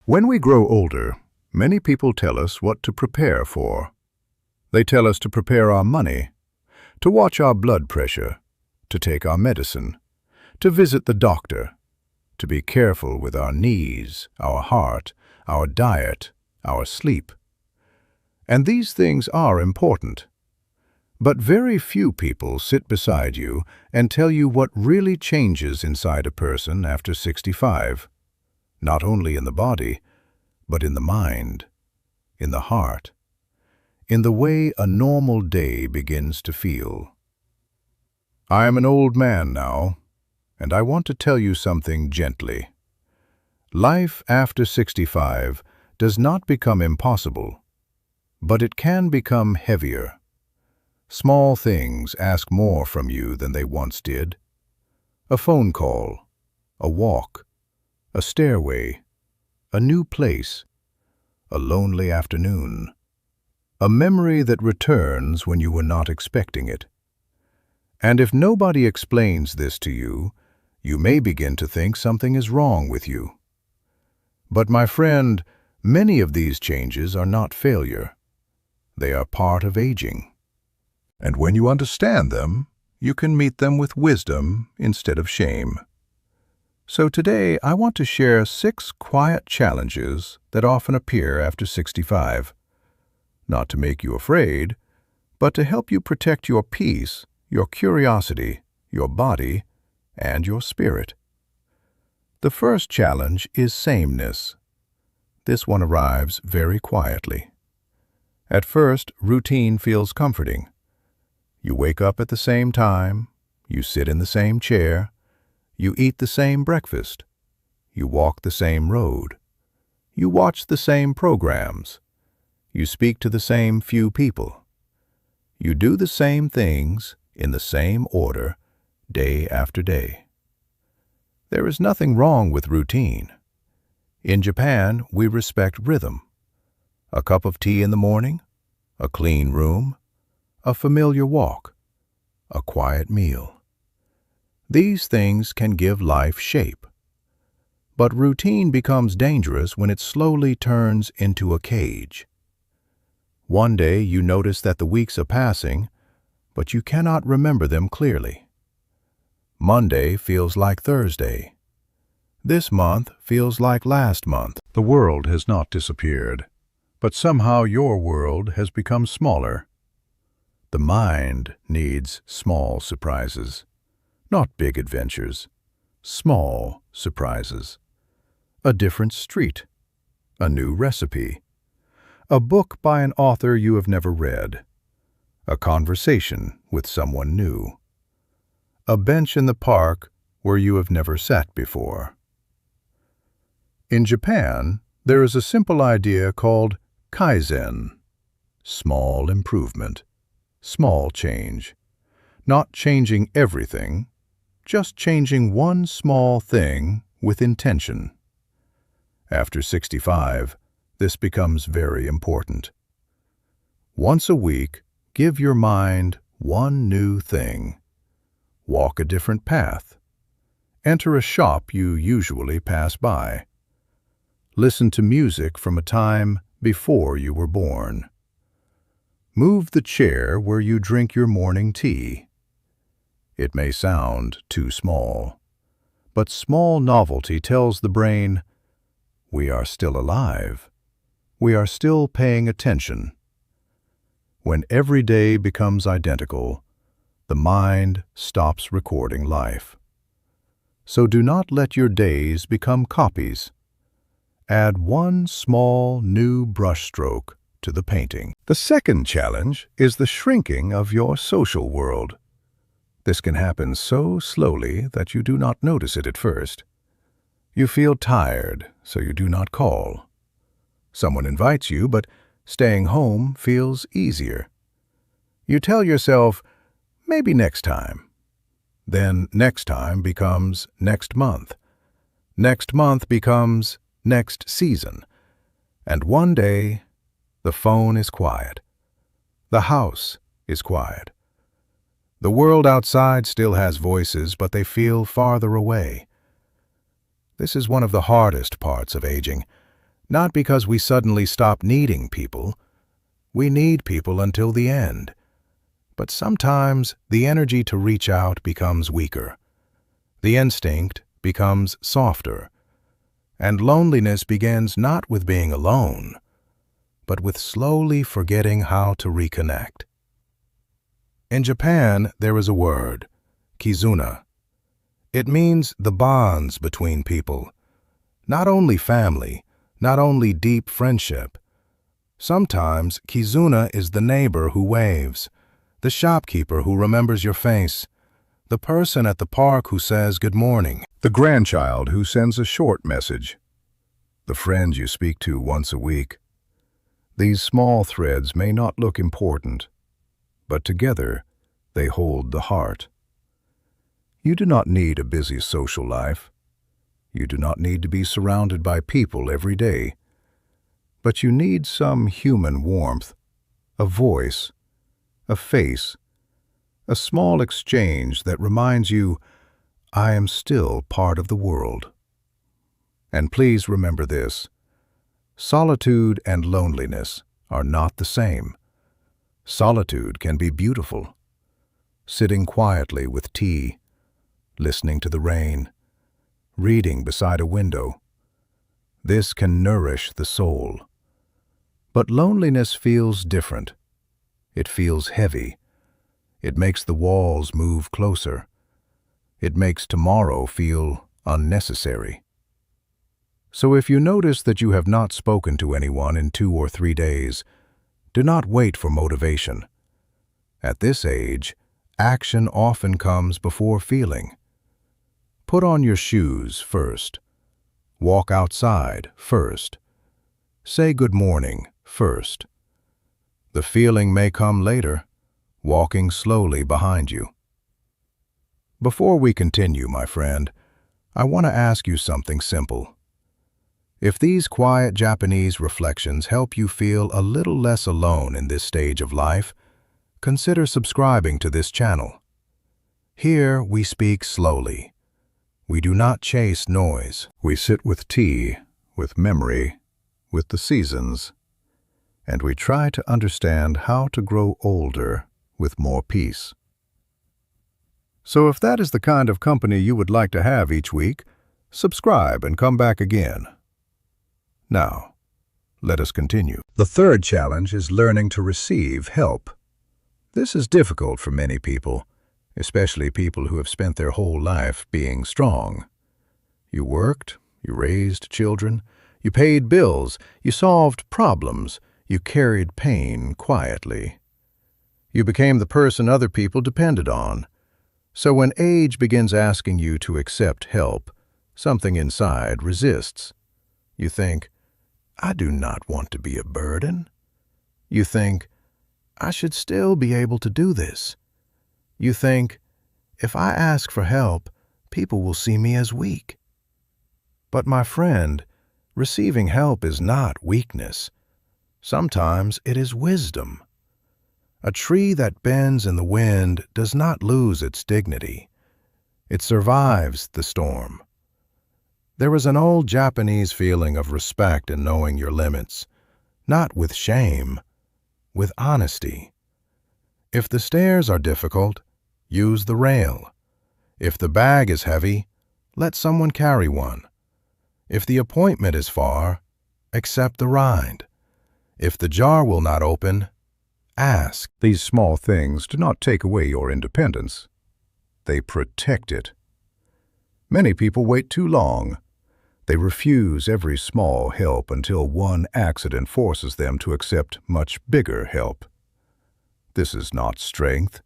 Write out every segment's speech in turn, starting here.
When we grow older, many people tell us what to prepare for. They tell us to prepare our money, to watch our blood pressure, to take our medicine, to visit the doctor, to be careful with our knees, our heart, our diet, our sleep. And these things are important. But very few people sit beside you and tell you what really changes inside a person after 65. Not only in the body, but in the mind, in the heart, in the way a normal day begins to feel. I am an old man now, and I want to tell you something gently. Life after 65 does not become impossible, but it can become heavier. Small things ask more from you than they once did. A phone call, a walk, a stairway, a new place, a lonely afternoon, a memory that returns when you were not expecting it. And if nobody explains this to you, you may begin to think something is wrong with you. But my friend, many of these changes are not failure. They are part of aging. And when you understand them, you can meet them with wisdom instead of shame. So today, I want to share 6 quiet challenges that often appear after 65. Not to make you afraid, but to help you protect your peace, your curiosity, your body, and your spirit. The first challenge is sameness. This one arrives very quietly. At first, routine feels comforting. You wake up at the same time, you sit in the same chair, you eat the same breakfast, you walk the same road, you watch the same programs, you speak to the same few people. You do the same things in the same order, day after day. There is nothing wrong with routine. In Japan, we respect rhythm. A cup of tea in the morning, a clean room, a familiar walk, a quiet meal. These things can give life shape. But routine becomes dangerous when it slowly turns into a cage. One day you notice that the weeks are passing, but you cannot remember them clearly. Monday feels like Thursday. This month feels like last month. The world has not disappeared, but somehow your world has become smaller. The mind needs small surprises, not big adventures, small surprises. A different street, a new recipe, a book by an author you have never read, a conversation with someone new, a bench in the park where you have never sat before. In Japan, there is a simple idea called kaizen, small improvement, small change, not changing everything, just changing one small thing with intention. After 65, this becomes very important. Once a week, give your mind one new thing. Walk a different path. Enter a shop you usually pass by. Listen to music from a time before you were born. Move the chair where you drink your morning tea. It may sound too small, but small novelty tells the brain, we are still alive. We are still paying attention. When every day becomes identical, the mind stops recording life. So do not let your days become copies. Add one small new brushstroke to the painting. The second challenge is the shrinking of your social world. This can happen so slowly that you do not notice it at first. You feel tired, so you do not call. Someone invites you, but staying home feels easier. You tell yourself, maybe next time. Then next time becomes next month. Next month becomes next season. And one day, the phone is quiet. The house is quiet. The world outside still has voices, but they feel farther away. This is one of the hardest parts of aging, Not because we suddenly stop needing people. We need people until the end. But sometimes the energy to reach out becomes weaker. The instinct becomes softer. And loneliness begins not with being alone, but with slowly forgetting how to reconnect. In Japan, there is a word, kizuna. It means the bonds between people. Not only family, not only deep friendship. Sometimes kizuna is the neighbor who waves, the shopkeeper who remembers your face, the person at the park who says good morning, the grandchild who sends a short message, the friend you speak to once a week. These small threads may not look important, but together they hold the heart. You do not need a busy social life. You do not need to be surrounded by people every day. But you need some human warmth, a voice, a face, a small exchange that reminds you, I am still part of the world. And please remember this, solitude and loneliness are not the same. Solitude can be beautiful. Sitting quietly with tea, listening to the rain, reading beside a window. This can nourish the soul. But loneliness feels different. It feels heavy. It makes the walls move closer. It makes tomorrow feel unnecessary. So if you notice that you have not spoken to anyone in 2 or 3 days, do not wait for motivation. At this age, action often comes before feeling. Put on your shoes first. Walk outside first. Say good morning first. The feeling may come later, walking slowly behind you. Before we continue, my friend, I want to ask you something simple. If these quiet Japanese reflections help you feel a little less alone in this stage of life, consider subscribing to this channel. Here we speak slowly. We do not chase noise. We sit with tea, with memory, with the seasons, and we try to understand how to grow older with more peace. So if that is the kind of company you would like to have each week, subscribe and come back again. Now, let us continue. The third challenge is learning to receive help. This is difficult for many people, especially people who have spent their whole life being strong. You worked, you raised children, you paid bills, you solved problems, you carried pain quietly. You became the person other people depended on. So when age begins asking you to accept help, something inside resists. You think, I do not want to be a burden. You think, I should still be able to do this. You think, if I ask for help, people will see me as weak. But my friend, receiving help is not weakness. Sometimes it is wisdom. A tree that bends in the wind does not lose its dignity. It survives the storm. There is an old Japanese feeling of respect in knowing your limits, not with shame, with honesty. If the stairs are difficult, use the rail. If the bag is heavy, let someone carry one. If the appointment is far, accept the ride. If the jar will not open, ask. These small things do not take away your independence. They protect it. Many people wait too long. They refuse every small help until one accident forces them to accept much bigger help. This is not strength.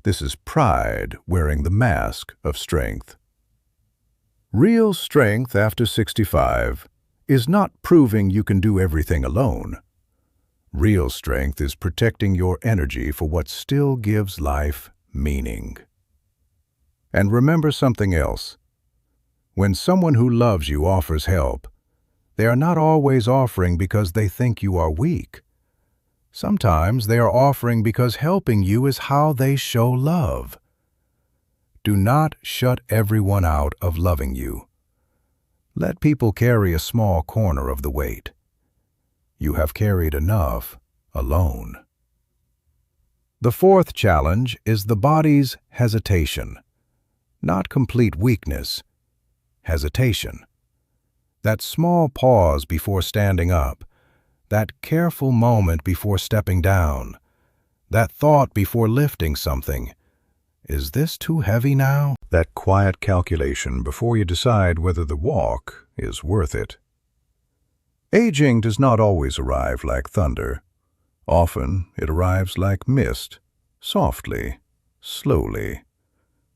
This is pride wearing the mask of strength. Real strength after 65 is not proving you can do everything alone. Real strength is protecting your energy for what still gives life meaning. And remember something else. When someone who loves you offers help, they are not always offering because they think you are weak. Sometimes they are offering because helping you is how they show love. Do not shut everyone out of loving you. Let people carry a small corner of the weight. You have carried enough alone. The fourth challenge is the body's hesitation. Not complete weakness, hesitation. That small pause before standing up, that careful moment before stepping down, that thought before lifting something. Is this too heavy now? That quiet calculation before you decide whether the walk is worth it. Aging does not always arrive like thunder. Often it arrives like mist, softly, slowly,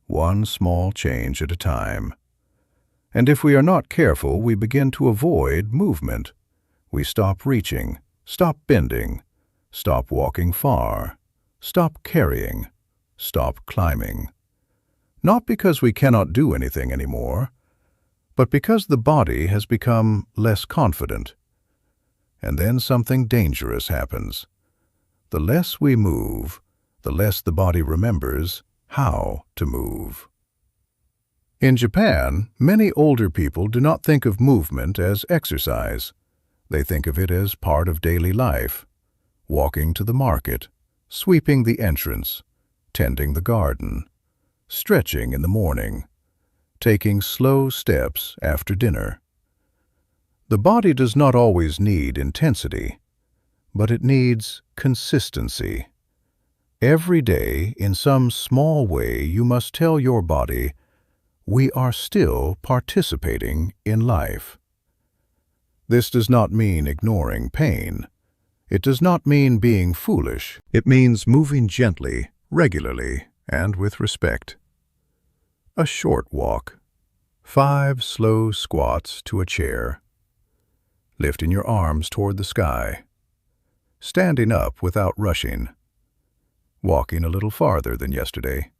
one small change at a time. And if we are not careful, we begin to avoid movement. We stop reaching, stop bending, stop walking far, stop carrying, stop climbing. Not because we cannot do anything anymore, but because the body has become less confident. And then something dangerous happens. The less we move, the less the body remembers how to move. In Japan, many older people do not think of movement as exercise. They think of it as part of daily life. Walking to the market, sweeping the entrance, tending the garden, stretching in the morning, taking slow steps after dinner. The body does not always need intensity, but it needs consistency. Every day, in some small way, you must tell your body, we are still participating in life. This does not mean ignoring pain. It does not mean being foolish. It means moving gently, regularly, and with respect. A short walk. 5 slow squats to a chair. Lifting your arms toward the sky. Standing up without rushing. Walking a little farther than yesterday.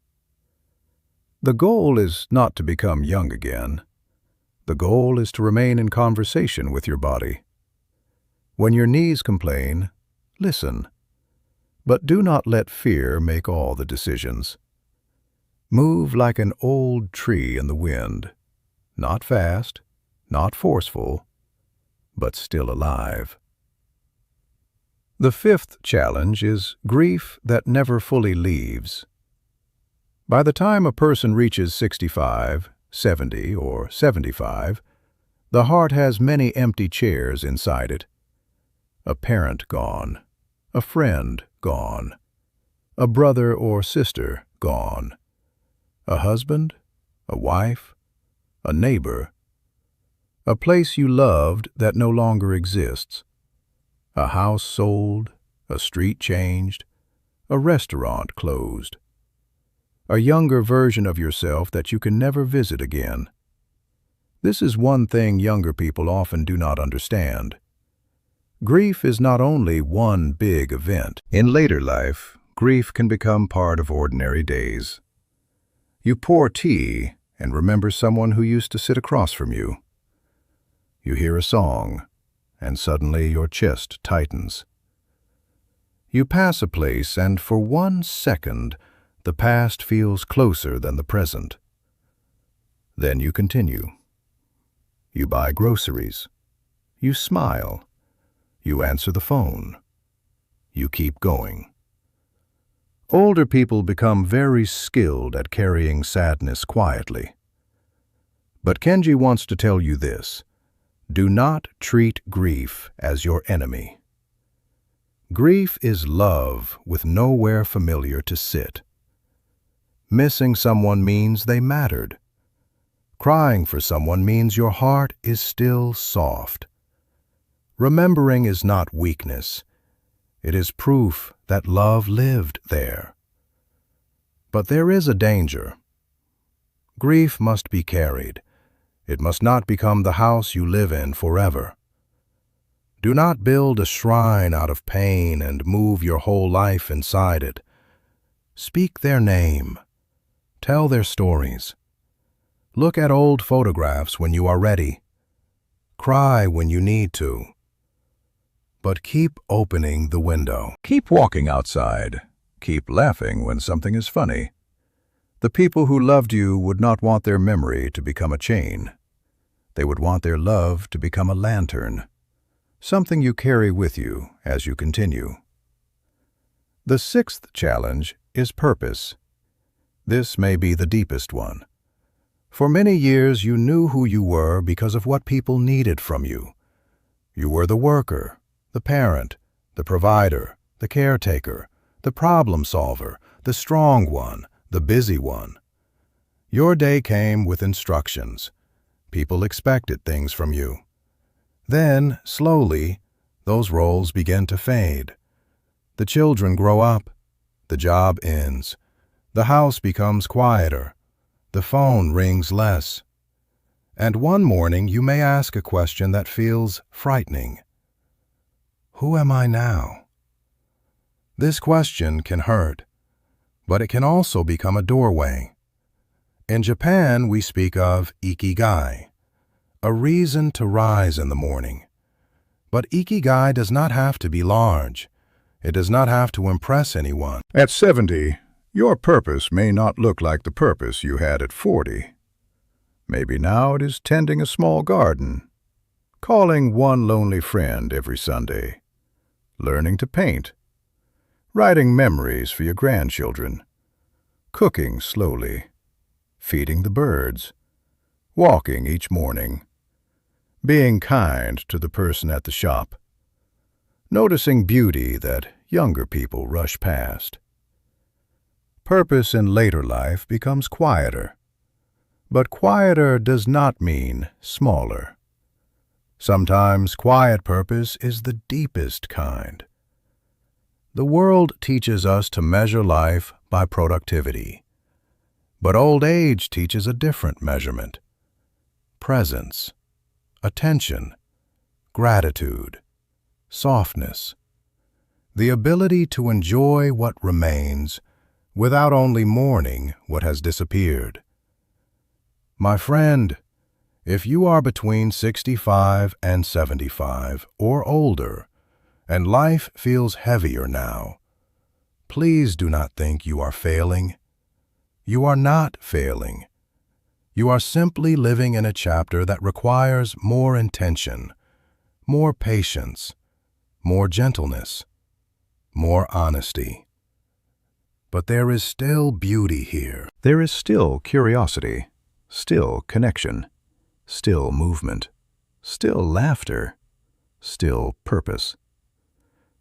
The goal is not to become young again. The goal is to remain in conversation with your body. When your knees complain, listen. But do not let fear make all the decisions. Move like an old tree in the wind. Not fast, not forceful, but still alive. The fifth challenge is grief that never fully leaves. By the time a person reaches 65, 70, or 75, the heart has many empty chairs inside it. A parent gone, a friend gone, a brother or sister gone, a husband, a wife, a neighbor, a place you loved that no longer exists, a house sold, a street changed, a restaurant closed, a younger version of yourself that you can never visit again. This is one thing younger people often do not understand. Grief is not only one big event. In later life, grief can become part of ordinary days. You pour tea and remember someone who used to sit across from you. You hear a song, and suddenly your chest tightens. You pass a place, and for 1 second, the past feels closer than the present. Then you continue. You buy groceries. You smile. You answer the phone. You keep going. Older people become very skilled at carrying sadness quietly. But Kenji wants to tell you this. Do not treat grief as your enemy. Grief is love with nowhere familiar to sit. Missing someone means they mattered. Crying for someone means your heart is still soft. Remembering is not weakness. It is proof that love lived there. But there is a danger. Grief must be carried. It must not become the house you live in forever. Do not build a shrine out of pain and move your whole life inside it. Speak their name. Tell their stories. Look at old photographs when you are ready. Cry when you need to. But keep opening the window. Keep walking outside. Keep laughing when something is funny. The people who loved you would not want their memory to become a chain. They would want their love to become a lantern, something you carry with you as you continue. The sixth challenge is purpose. This may be the deepest one. For many years you knew who you were because of what people needed from you. You were the worker, the parent, the provider, the caretaker, the problem solver, the strong one, the busy one. Your day came with instructions. People expected things from you. Then, slowly, those roles begin to fade. The children grow up. The job ends. The house becomes quieter. The phone rings less. And one morning you may ask a question that feels frightening. Who am I now? This question can hurt, but it can also become a doorway. In Japan, we speak of ikigai, a reason to rise in the morning. But ikigai does not have to be large. It does not have to impress anyone. At 70, your purpose may not look like the purpose you had at 40. Maybe now it is tending a small garden, calling one lonely friend every Sunday, learning to paint, writing memories for your grandchildren, cooking slowly, feeding the birds, walking each morning, being kind to the person at the shop, noticing beauty that younger people rush past. Purpose in later life becomes quieter, but quieter does not mean smaller. Sometimes quiet purpose is the deepest kind. The world teaches us to measure life by productivity, but old age teaches a different measurement: presence, attention, gratitude, softness, the ability to enjoy what remains without only mourning what has disappeared. My friend, if you are between 65 and 75 or older, and life feels heavier now, please do not think you are failing. You are not failing. You are simply living in a chapter that requires more intention, more patience, more gentleness, more honesty. But there is still beauty here. There is still curiosity, still connection, still movement, still laughter, still purpose.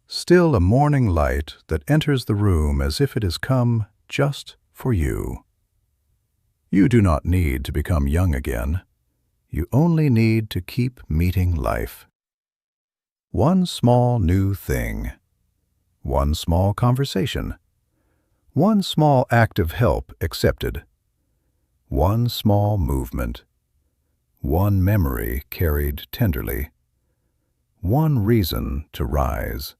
Still a morning light that enters the room as if it has come just for you. You do not need to become young again. You only need to keep meeting life. One small new thing, one small conversation, one small act of help accepted, one small movement, one memory carried tenderly, one reason to rise.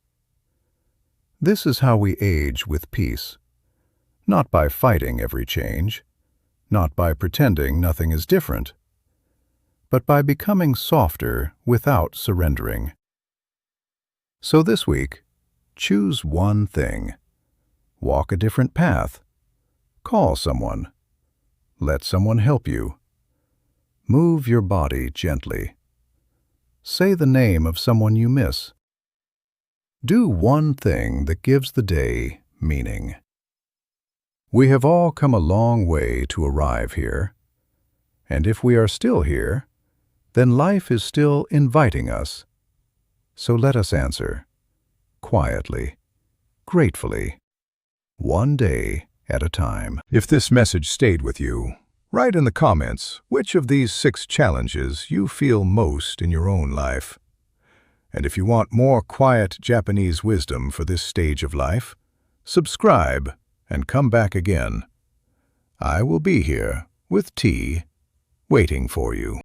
This is how we age with peace, not by fighting every change, not by pretending nothing is different, but by becoming softer without surrendering. So this week, choose one thing. Walk a different path. Call someone. Let someone help you. Move your body gently. Say the name of someone you miss. Do one thing that gives the day meaning. We have all come a long way to arrive here, and if we are still here, then life is still inviting us. So let us answer, quietly, gratefully, one day at a time. If this message stayed with you, write in the comments which of these 6 challenges you feel most in your own life. And if you want more quiet Japanese wisdom for this stage of life, subscribe and come back again. I will be here with tea, waiting for you.